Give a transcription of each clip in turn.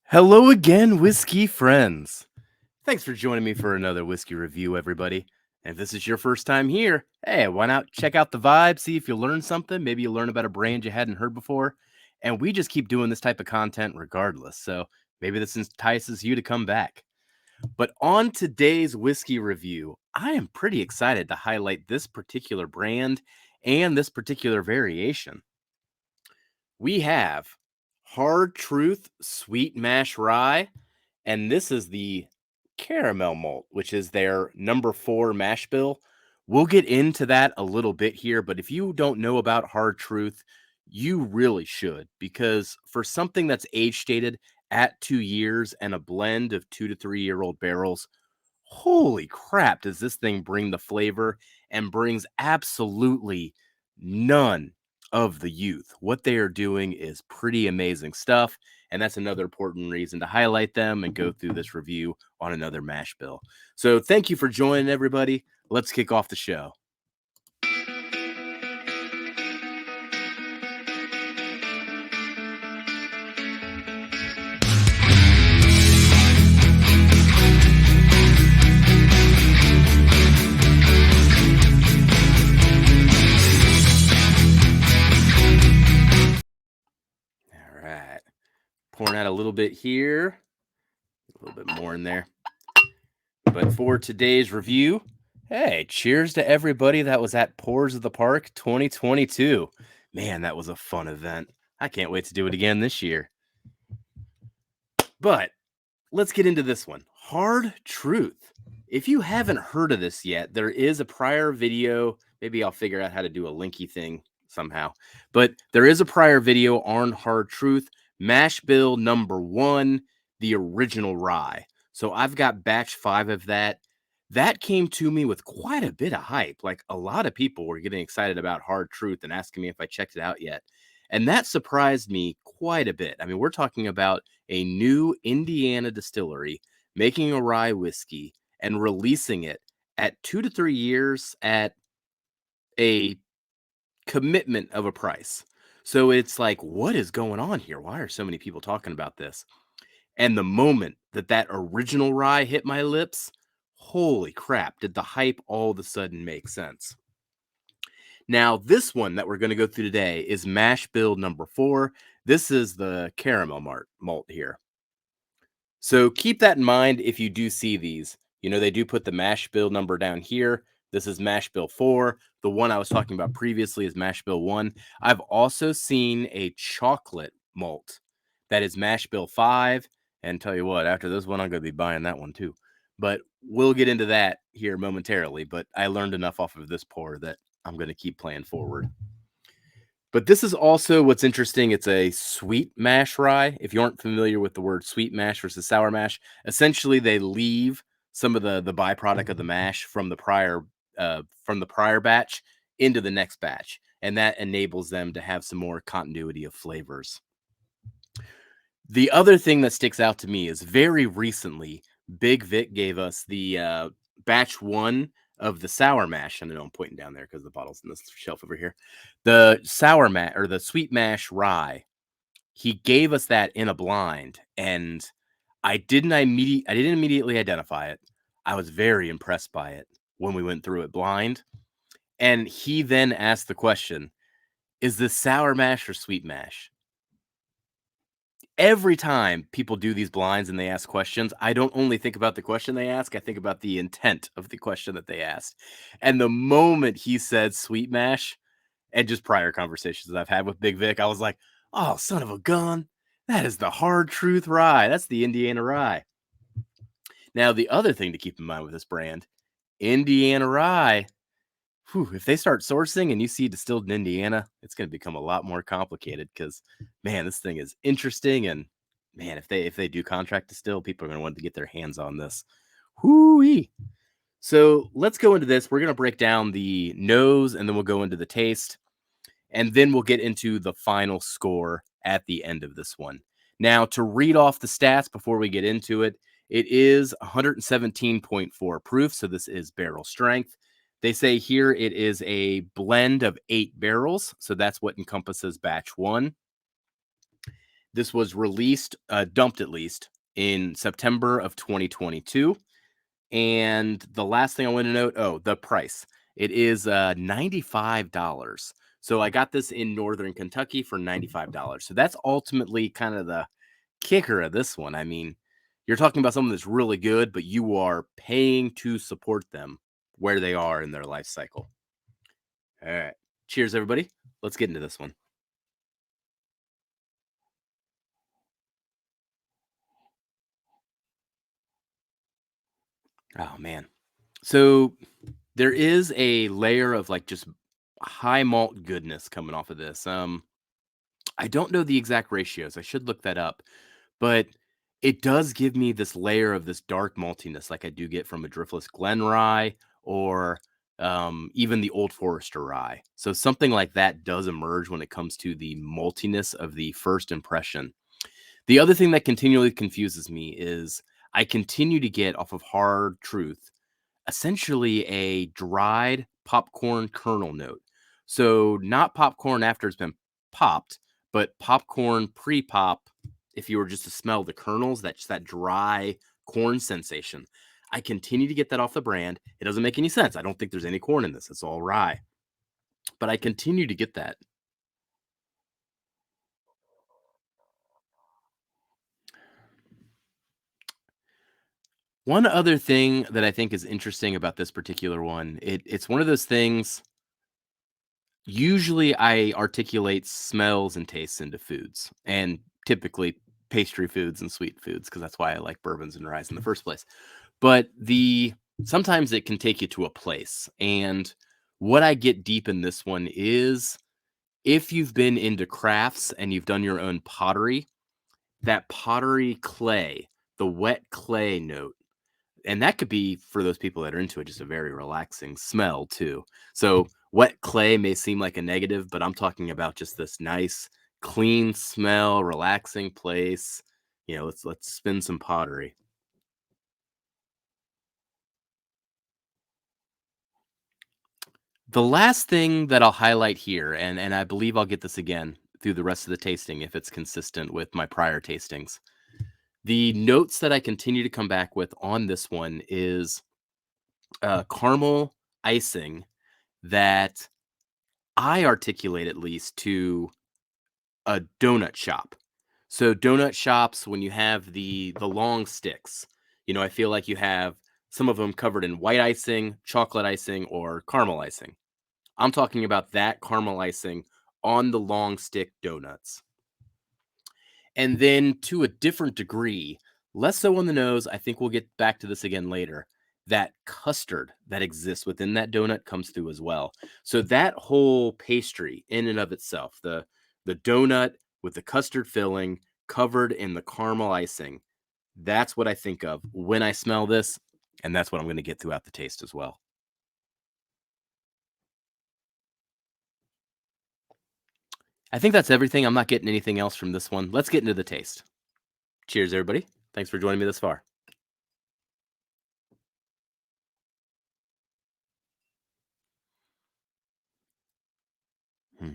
Hello again, whiskey friends. Thanks for joining me for another whiskey review, everybody. And if this is your first time here, hey, why not check out the vibe, see if you learn something. Maybe you learn about a brand you hadn't heard before. And we just keep doing this type of content regardless. So maybe this entices you to come back. But on today's whiskey review, I am pretty excited to highlight this particular brand and this particular variation. We have Hard Truth Sweet Mash Rye, and this is the caramel malt, which is their number 4 mash bill. We'll get into that a little bit here, but if you don't know about Hard Truth, you really should, because for something that's age stated at 2 years and a blend of 2 to 3-year-old barrels, holy crap, does this thing bring the flavor and brings absolutely none of the youth. What they are doing is pretty amazing stuff. And that's another important reason to highlight them and go through this review on another mash bill. So thank you for joining, everybody. Let's kick off the show. All right. Pouring out a little bit here, a little bit more in there. But for today's review, hey, cheers to everybody that was at Pours of the Park 2022. Man, that was a fun event. I can't wait to do it again this year. But let's get into this one. Hard Truth. If you haven't heard of this yet, there is a prior video. Maybe I'll figure out how to do a linky thing somehow. But there is a prior video on Hard Truth, mash bill number 1, the original rye. So I've got batch 5 of that. That came to me with quite a bit of hype. Like, a lot of people were getting excited about Hard Truth and asking me if I checked it out yet. And that surprised me quite a bit. I mean, we're talking about a new Indiana distillery making a rye whiskey and releasing it at 2 to 3 years at a commitment of a price. So it's like, what is going on here? Why are so many people talking about this? And the moment that that original rye hit my lips, holy crap, did the hype all of a sudden make sense? Now, this one that we're going to go through today is mash bill number 4. This is the caramel malt here. So keep that in mind if you do see these. You know, they do put the mash bill number down here. This is mash bill 4. The one I was talking about previously is mash bill 1. I've also seen a chocolate malt that is mash bill 5. And tell you what, after this one, I'm going to be buying that one too. But we'll get into that here momentarily. But I learned enough off of this pour that I'm going to keep playing forward. But this is also what's interesting. It's a sweet mash rye. If you aren't familiar with the word sweet mash versus sour mash, essentially they leave some of the byproduct of the mash from the prior batch into the next batch, and that enables them to have some more continuity of flavors. The other thing that sticks out to me is very recently, Big Vic gave us the batch 1 of the sour mash. I know I'm pointing down there because the bottle's in this shelf over here. The sour mash or the sweet mash rye. He gave us that in a blind, and I didn't immediately identify it. I was very impressed by it when we went through it blind. And he then asked the question, is this sour mash or sweet mash? Every time people do these blinds and they ask questions, I don't only think about the question they ask, I think about the intent of the question that they asked. And the moment he said sweet mash, and just prior conversations that I've had with Big Vic, I was like, oh, son of a gun. That is the Hard Truth rye. That's the Indiana rye. Now, the other thing to keep in mind with this brand, Indiana rye, if they start sourcing and you see distilled in Indiana, it's going to become a lot more complicated because, man, this thing is interesting. And man, if they do contract distill, people are going to want to get their hands on this. Whoo-wee. So let's go into this. We're going to break down the nose and then we'll go into the taste. And then we'll get into the final score at the end of this one. Now, to read off the stats before we get into it, it is 117.4 proof. So this is barrel strength. They say here it is a blend of 8 barrels. So that's what encompasses batch 1. This was released, dumped at least, in September of 2022. And the last thing I want to note, oh, the price. It is $95. So I got this in Northern Kentucky for $95. So that's ultimately kind of the kicker of this one. I mean, you're talking about something that's really good, but you are paying to support them where they are in their life cycle. All right. Cheers, everybody. Let's get into this one. Oh, man. So there is a layer of like just high malt goodness coming off of this. I don't know the exact ratios. I should look that up, but it does give me this layer of this dark maltiness, like I do get from a driftless Glen Rye or even the Old Forester Rye. So something like that does emerge when it comes to the maltiness of the first impression. The other thing that continually confuses me is I continue to get off of Hard Truth essentially a dried popcorn kernel note. So not popcorn after it's been popped, but popcorn pre-pop. If you were just to smell the kernels, that's that dry corn sensation. I continue to get that off the brand. It doesn't make any sense. I don't think there's any corn in this. It's all rye, but I continue to get that. One other thing that I think is interesting about this particular one, it's one of those things. Usually, I articulate smells and tastes into foods, and typically pastry foods and sweet foods, because that's why I like bourbons and ryes in the first place. But the sometimes it can take you to a place, and what I get deep in this one is if you've been into crafts and you've done your own pottery, that pottery clay, the wet clay note, and that could be for those people that are into it, just a very relaxing smell too. So wet clay may seem like a negative, but I'm talking about just this nice, clean smell, relaxing place. Let's spin some pottery. The last thing that I'll highlight here, and I believe I'll get this again through the rest of the tasting if it's consistent with my prior tastings. The notes that I continue to come back with on this one is caramel icing that I articulate at least to a donut shop. So donut shops, when you have the long sticks, I feel like you have some of them covered in white icing, chocolate icing, or caramel icing. I'm talking about that caramel icing on the long stick donuts. And then to a different degree, less so on the nose, I think we'll get back to this again later. That custard that exists within that donut comes through as well. So that whole pastry in and of itself, the donut with the custard filling covered in the caramel icing, that's what I think of when I smell this, and that's what I'm going to get throughout the taste as well. I think that's everything. I'm not getting anything else from this one. Let's get into the taste. Cheers, everybody. Thanks for joining me this far. Hmm.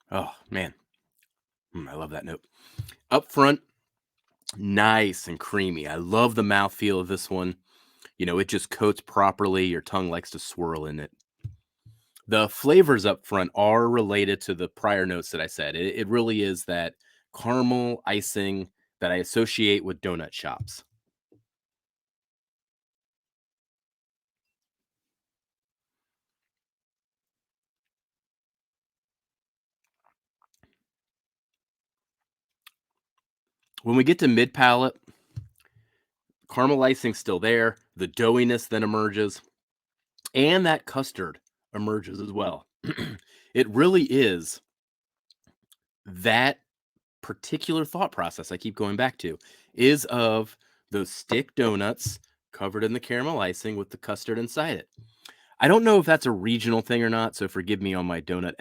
Oh, man. I love that note. Up front, nice and creamy. I love the mouthfeel of this one. It just coats properly. Your tongue likes to swirl in it. The flavors up front are related to the prior notes that I said. It really is that caramel icing that I associate with donut shops. When we get to mid palate, caramel icing still there. The doughiness then emerges, and that custard emerges as well. It really is that particular thought process I keep going back to is of those stick donuts covered in the caramel icing with the custard inside it. I don't know if that's a regional thing or not, so forgive me on my donut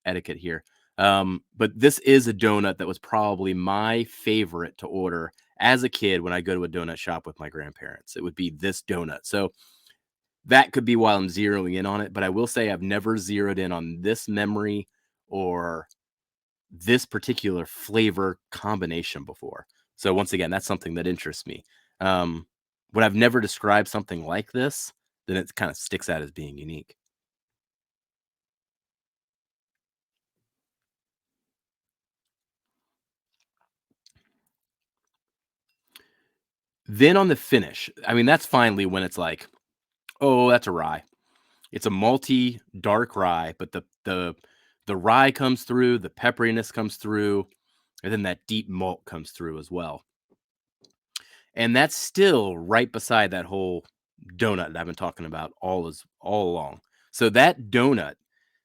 etiquette here. But this is a donut that was probably my favorite to order as a kid when I go to a donut shop with my grandparents. It would be this donut. So that could be why I'm zeroing in on it, but I will say I've never zeroed in on this memory or this particular flavor combination before. So once again, that's something that interests me. When I've never described something like this, then it kind of sticks out as being unique. Then on the finish, I mean, that's finally when it's like, oh, that's a rye. It's a malty, dark rye, but the rye comes through, the pepperiness comes through, and then that deep malt comes through as well. And that's still right beside that whole donut that I've been talking about all along. So that donut,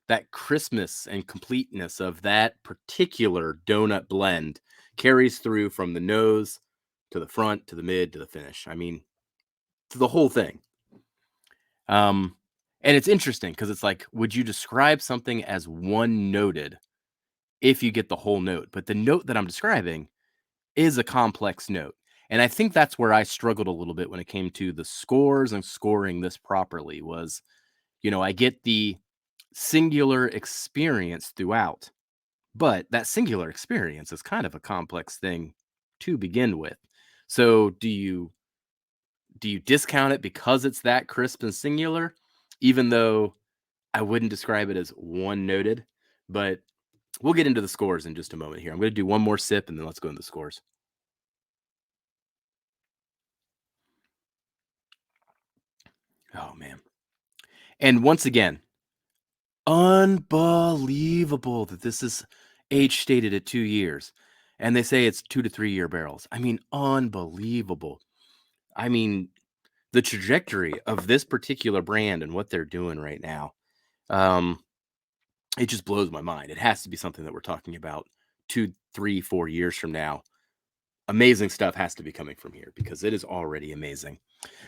that crispness and completeness of that particular donut blend carries through from the nose to the front to the mid to the finish. I mean, to the whole thing. Um, and it's interesting because it's like, would you describe something as one noted if you get the whole note? But the note that I'm describing is a complex note. And I think that's where I struggled a little bit when it came to the scores and scoring this properly was, I get the singular experience throughout, but that singular experience is kind of a complex thing to begin with. So do you discount it because it's that crisp and singular, even though I wouldn't describe it as one noted? But we'll get into the scores in just a moment here. I'm going to do one more sip and then let's go into the scores. Oh man. And once again, unbelievable that this is age stated at 2 years. And they say it's 2 to 3 year barrels. I mean, unbelievable. I mean, the trajectory of this particular brand and what they're doing right now, um, it just blows my mind. It has to be something that we're talking about 2, 3, 4 years from now. Amazing stuff has to be coming from here because it is already amazing.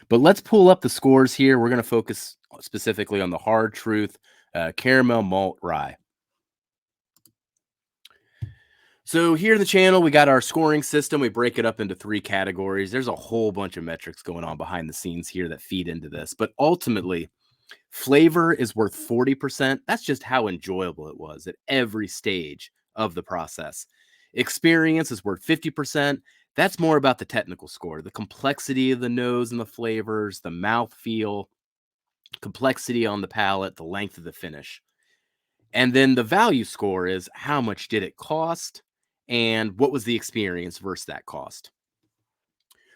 But let's pull up the scores here. We're going to focus specifically on the hard truth caramel malt rye. So here in the channel, we got our scoring system. We break it up into 3 categories. There's a whole bunch of metrics going on behind the scenes here that feed into this. But ultimately, flavor is worth 40%. That's just how enjoyable it was at every stage of the process. Experience is worth 50%. That's more about the technical score, the complexity of the nose and the flavors, the mouth feel, complexity on the palate, the length of the finish. And then the value score is how much did it cost and what was the experience versus that cost.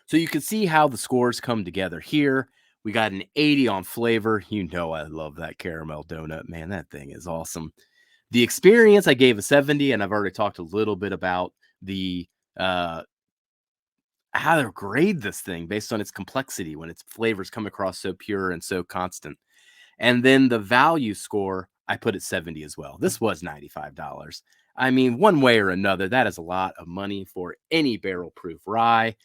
So you can see how the scores come together here. We got an 80 on flavor. I love that caramel donut, man. That thing is awesome. The experience I gave a 70, and I've already talked a little bit about the how to grade this thing based on its complexity when its flavors come across so pure and so constant. And then the value score, I put at 70 as well. This was $95. I mean, one way or another, that is a lot of money for any barrel proof rye.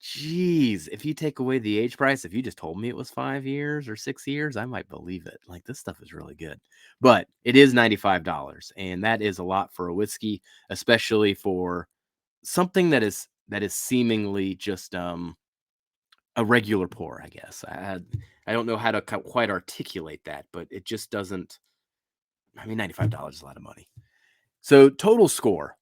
Jeez, if you take away the age price, if you just told me it was 5 years or 6 years, I might believe it. Like, this stuff is really good. But it is $95, and that is a lot for a whiskey, especially for something that is seemingly just a regular pour, I guess. I don't know how to quite articulate that, but it just doesn't. I mean, $95 is a lot of money. So total score,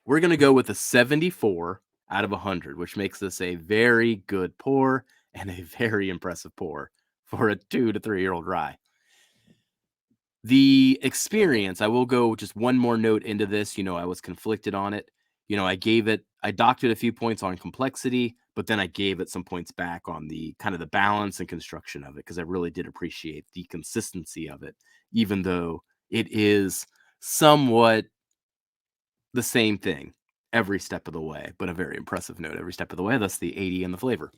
we're going to go with a 74 out of 100, which makes this a very good pour and a very impressive pour for a 2 to 3 year old rye. The experience, I will go just one more note into this. I was conflicted on it. I docked it a few points on complexity, but then I gave it some points back on the kind of the balance and construction of it because I really did appreciate the consistency of it, even though it is somewhat the same thing every step of the way, but a very impressive note every step of the way. That's the 80 and the flavor.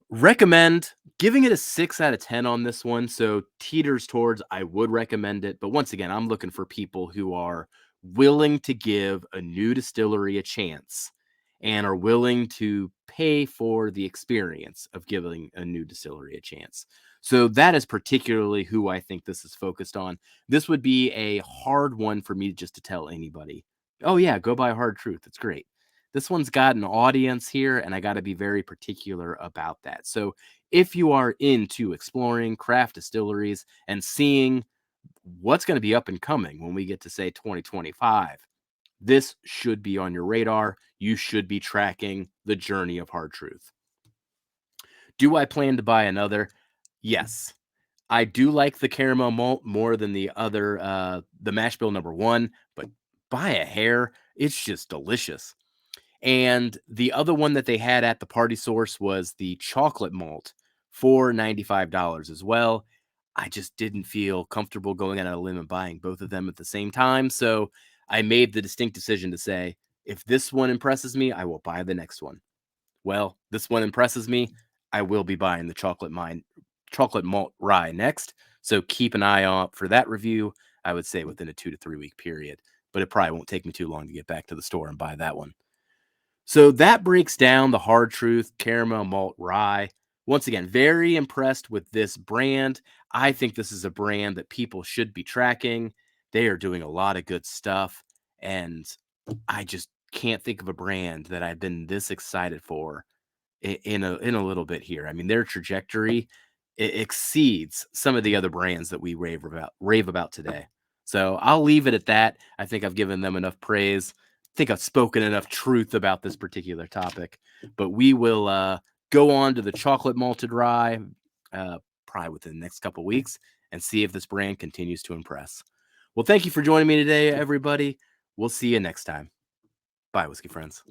Recommend giving it a 6 out of 10 on this one. So teeters towards I would recommend it. But once again, I'm looking for people who are willing to give a new distillery a chance and are willing to pay for the experience of giving a new distillery a chance. So that is particularly who I think this is focused on. This would be a hard one for me just to tell anybody. Oh yeah, go buy Hard Truth. It's great. This one's got an audience here, and I got to be very particular about that. So if you are into exploring craft distilleries and seeing what's going to be up and coming when we get to say 2025. This should be on your radar. You should be tracking the journey of Hard Truth. Do I plan to buy another? Yes. I do like the caramel malt more than the other, the mash bill number one, but by a hair, it's just delicious. And the other one that they had at the party source was the chocolate malt for $95 as well. I just didn't feel comfortable going out on a limb and buying both of them at the same time. So I made the distinct decision to say, if this one impresses me, I will buy the next one. Well, this one impresses me. I will be buying the chocolate malt rye next. So keep an eye out for that review. I would say within a 2 to 3 week period, but it probably won't take me too long to get back to the store and buy that one. So that breaks down the Hard Truth Caramel Malt Rye. Once again, very impressed with this brand. I think this is a brand that people should be tracking. They are doing a lot of good stuff, and I just can't think of a brand that I've been this excited for in a little bit here. I mean, their trajectory exceeds some of the other brands that we rave about today. So I'll leave it at that. I think I've given them enough praise. I think I've spoken enough truth about this particular topic. But we will go on to the chocolate malted rye probably within the next couple weeks and see if this brand continues to impress. Well, thank you for joining me today, everybody. We'll see you next time. Bye, whiskey friends.